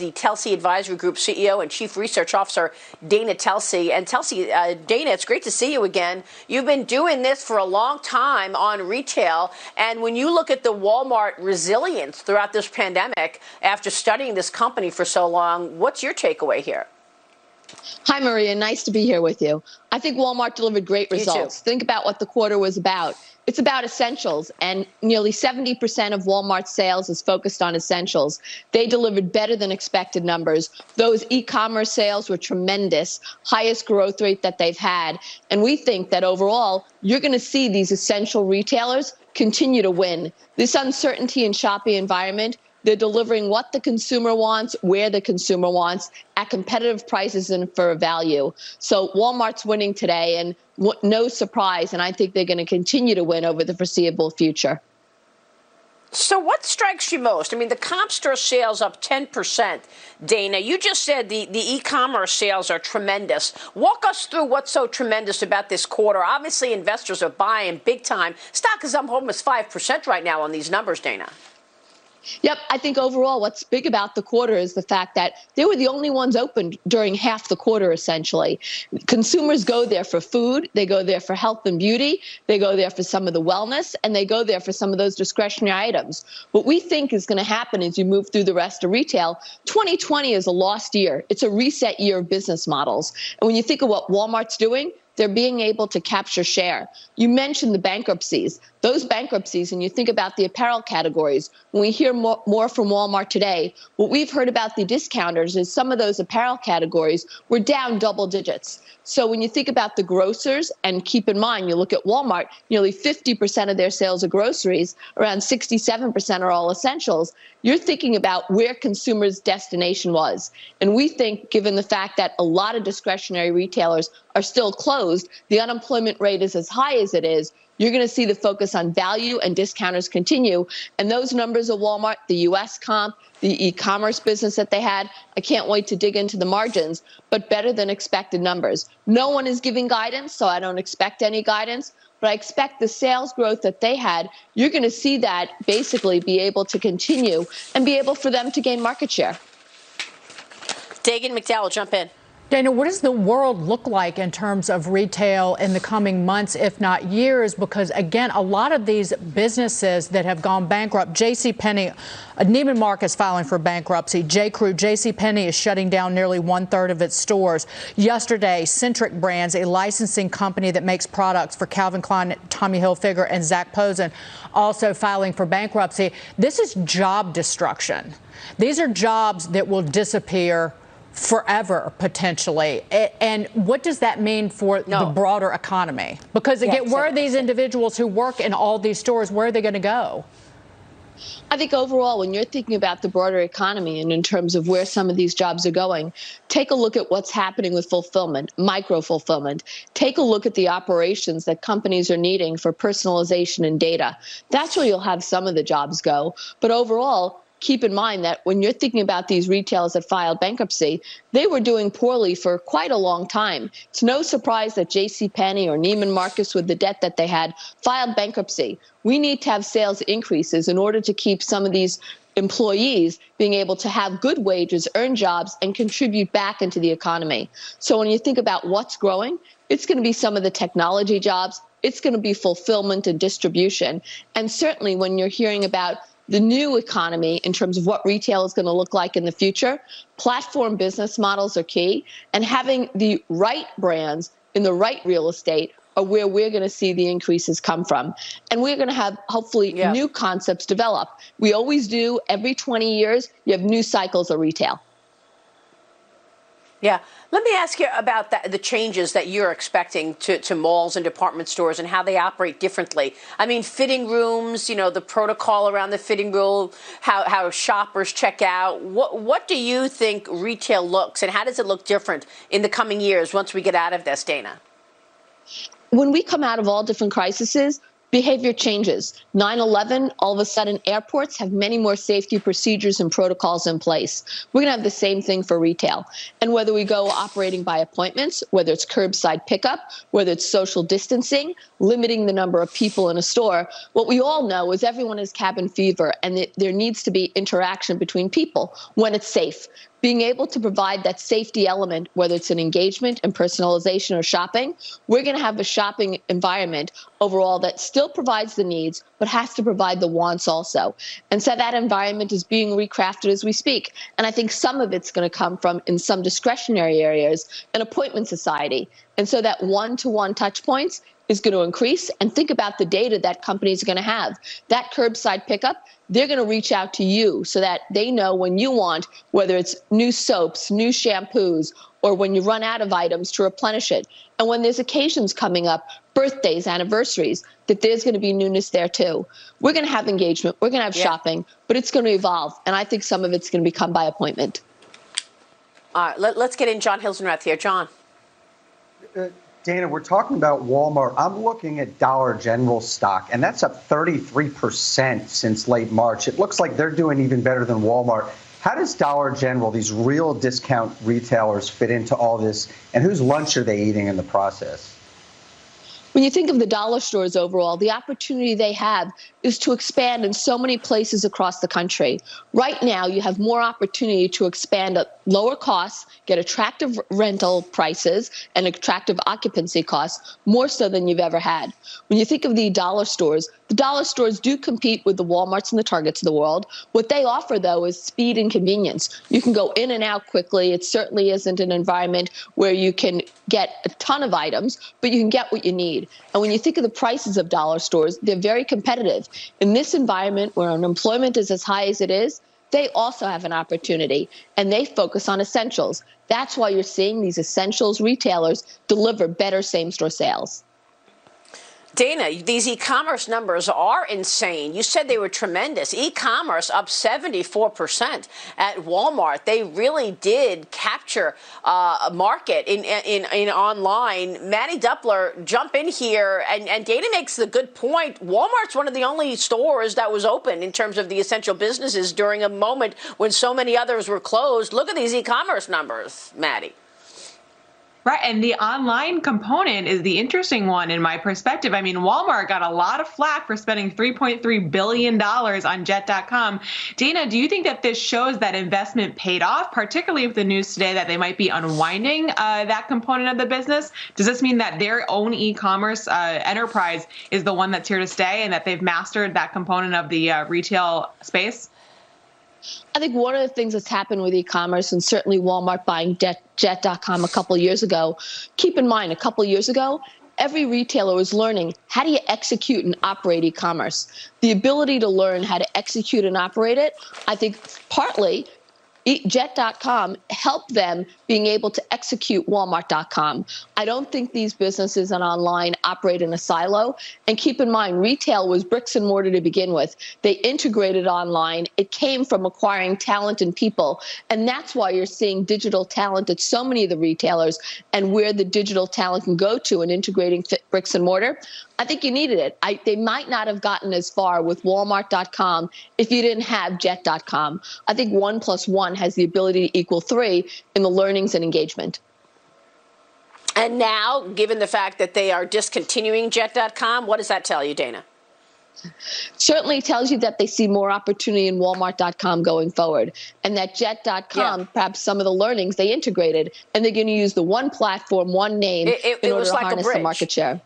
the Telsey Advisory Group CEO and Chief Research Officer, Dana Telsey. And Telsey, Dana, it's great to see you again. You've been doing this for a long time on retail. And when you look at the Walmart resilience throughout this pandemic, after studying this company for so long, what's your takeaway here? Hi, Maria. Nice to be here with you. I think Walmart delivered great results. Think about what the quarter was about. It's about essentials, and nearly 70% of Walmart's sales is focused on essentials. They delivered better than expected numbers. Those e-commerce sales were tremendous, highest growth rate that they've had. And we think that overall, you're going to see these essential retailers continue to win. This uncertainty in shopping environment, they're delivering what the consumer wants, where the consumer wants, at competitive prices and for value. So Walmart's winning today, and no surprise, and I think they're going to continue to win over the foreseeable future. So what strikes you most? I mean, the comp store sales up 10%. Dana, you just said the e-commerce sales are tremendous. Walk us through what's so tremendous about this quarter. Obviously, investors are buying big time. Stock is up almost 5% right now on these numbers, Dana. Yep, I think overall what's big about the quarter is the fact that they were the only ones open during half the quarter, essentially. Consumers go there for food, they go there for health and beauty, they go there for some of the wellness, and they go there for some of those discretionary items. What we think is going to happen as you move through the rest of retail, 2020 is a lost year. It's a reset year of business models. And when you think of what Walmart's doing, they're being able to capture share. You mentioned the bankruptcies. Those bankruptcies, and you think about the apparel categories, when we hear more from Walmart today, what we've heard about the discounters is some of those apparel categories were down double digits. So when you think about the grocers, and keep in mind, you look at Walmart, nearly 50% of their sales are groceries, around 67% are all essentials. You're thinking about where consumers' destination was. And we think, given the fact that a lot of discretionary retailers are still closed, the unemployment rate is as high as it is, you're going to see the focus on value and discounters continue. And those numbers of Walmart, the U.S. comp, the e-commerce business that they had, I can't wait to dig into the margins, but better than expected numbers. No one is giving guidance, so I don't expect any guidance, but I expect the sales growth that they had, you're going to see that basically be able to continue and be able for them to gain market share. Dagan McDowell, jump in. Dana, what does the world look like in terms of retail in the coming months, if not years? Because, again, a lot of these businesses that have gone bankrupt, JCPenney, Neiman Marcus filing for bankruptcy, J.Crew, JCPenney is shutting down nearly 1/3 of its stores. Yesterday, Centric Brands, a licensing company that makes products for Calvin Klein, Tommy Hilfiger, and Zac Posen, also filing for bankruptcy. This is job destruction. These are jobs that will disappear forever, potentially. And what does that mean for the broader economy? Because, again, where are these individuals who work in all these stores, where are they going to go? I think overall, when you're thinking about the broader economy and in terms of where some of these jobs are going, take a look at what's happening with fulfillment, micro-fulfillment. Take a look at the operations that companies are needing for personalization and data. That's where you'll have some of the jobs go. But overall, keep in mind that when you're thinking about these retailers that filed bankruptcy, they were doing poorly for quite a long time. It's no surprise that JCPenney or Neiman Marcus, with the debt that they had, filed bankruptcy. We need to have sales increases in order to keep some of these employees being able to have good wages, earn jobs, and contribute back into the economy. So when you think about what's growing, it's going to be some of the technology jobs. It's going to be fulfillment and distribution. And certainly when you're hearing about the new economy in terms of what retail is going to look like in the future, platform business models are key, and having the right brands in the right real estate are where we're going to see the increases come from. And we're going to have, hopefully, new concepts develop. We always do. Every 20 years, you have new cycles of retail. Yeah. Let me ask you about the changes that you're expecting to malls and department stores and how they operate differently. I mean, fitting rooms, the protocol around the fitting room, how shoppers check out. What do you think retail looks, and how does it look different in the coming years once we get out of this, Dana? When we come out of all different crises, behavior changes. 9/11, all of a sudden, airports have many more safety procedures and protocols in place. We're going to have the same thing for retail. And whether we go operating by appointments, whether it's curbside pickup, whether it's social distancing, limiting the number of people in a store, what we all know is everyone has cabin fever, and there needs to be interaction between people when it's safe. being able to provide that safety element, whether it's an engagement and personalization or shopping, we're going to have a shopping environment overall that still provides the needs, but has to provide the wants also. And so that environment is being recrafted as we speak. And I think some of it's going to come from, in some discretionary areas, an appointment society. And so that one-to-one touch points is going to increase. And think about the data that companies are going to have. That curbside pickup, they're going to reach out to you so that they know when you want, whether it's new soaps, new shampoos, or when you run out of items to replenish it. And when there's occasions coming up, birthdays, anniversaries, that there's going to be newness there too. We're going to have engagement. We're going to have shopping, but it's going to evolve. And I think some of it's going to become by appointment. Let's get in John Hilsenrath here. John. Dana, we're talking about Walmart. I'm looking at Dollar General stock, and that's up 33% since late March. It looks like they're doing even better than Walmart. How does Dollar General, these real discount retailers, fit into all this, and whose lunch are they eating in the process? When you think of the dollar stores overall, the opportunity they have is to expand in so many places across the country. Right now, you have more opportunity to expand at lower costs, get attractive rental prices and attractive occupancy costs, more so than you've ever had. When you think of the dollar stores do compete with the Walmarts and the Targets of the world. What they offer, though, is speed and convenience. You can go in and out quickly. It certainly isn't an environment where you can get a ton of items, but you can get what you need. And when you think of the prices of dollar stores, they're very competitive. In this environment where unemployment is as high as it is, they also have an opportunity, and they focus on essentials. That's why you're seeing these essentials retailers deliver better same-store sales. Dana, these e-commerce numbers are insane. You said they were tremendous. E-commerce up 74% at Walmart. They really did capture a market in online. Mattie Duppler, jump in here. And Dana makes the good point. Walmart's one of the only stores that was open in terms of the essential businesses during a moment when so many others were closed. Look at these e-commerce numbers, Mattie. Right. And the online component is the interesting one in my perspective. I mean, Walmart got a lot of flack for spending $3.3 billion on Jet.com. Dana, do you think that this shows that investment paid off, particularly with the news today that they might be unwinding that component of the business? Does this mean that their own e-commerce enterprise is the one that's here to stay and that they've mastered that component of the retail space? I think one of the things that's happened with e-commerce, and certainly Walmart buying Jet.com a couple of years ago, keep in mind, a couple of years ago, every retailer was learning, how do you execute and operate e-commerce? The ability to learn how to execute and operate it, I think partly Jet.com helped them being able to execute Walmart.com. I don't think these businesses and online operate in a silo. And keep in mind, retail was bricks and mortar to begin with. They integrated online. It came from acquiring talent and people. And that's why you're seeing digital talent at so many of the retailers and where the digital talent can go to and integrating bricks and mortar. I think you needed it. They might not have gotten as far with Walmart.com if you didn't have Jet.com. I think 1 + 1 has the ability to equal 3 in the learnings and engagement. And now, given the fact that they are discontinuing Jet.com, what does that tell you, Dana? Certainly tells you that they see more opportunity in Walmart.com going forward, and that Jet.com, perhaps some of the learnings they integrated, and they're going to use the one platform, one name in order to harness the market share.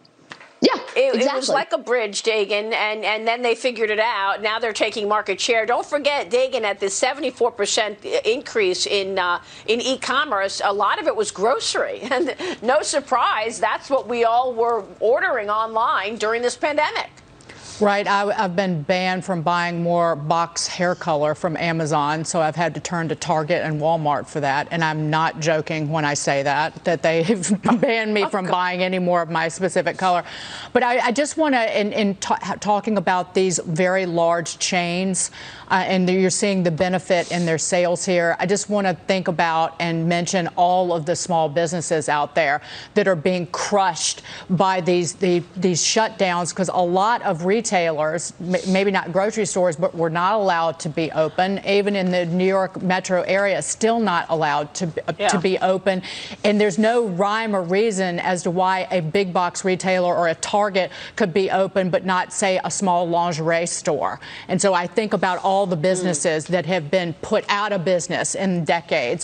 Yeah, exactly. It was like a bridge, Dagan, and then they figured it out. Now they're taking market share. Don't forget, Dagan, at this 74% increase in e-commerce, a lot of it was grocery. And no surprise, that's what we all were ordering online during this pandemic. Right. I've been banned from buying more box hair color from Amazon, so I've had to turn to Target and Walmart for that. And I'm not joking when I say that they've banned me from buying any more of my specific color. But I just want to, talking about these very large chains, and you're seeing the benefit in their sales here, I just want to think about and mention all of the small businesses out there that are being crushed by these shutdowns, because a lot of retail retailers, maybe not grocery stores, but were not allowed to be open. Even in the New York metro area, still not allowed to be open. And there's no rhyme or reason as to why a big box retailer or a Target could be open, but not, say, a small lingerie store. And so I think about all the businesses that have been put out of business in decades.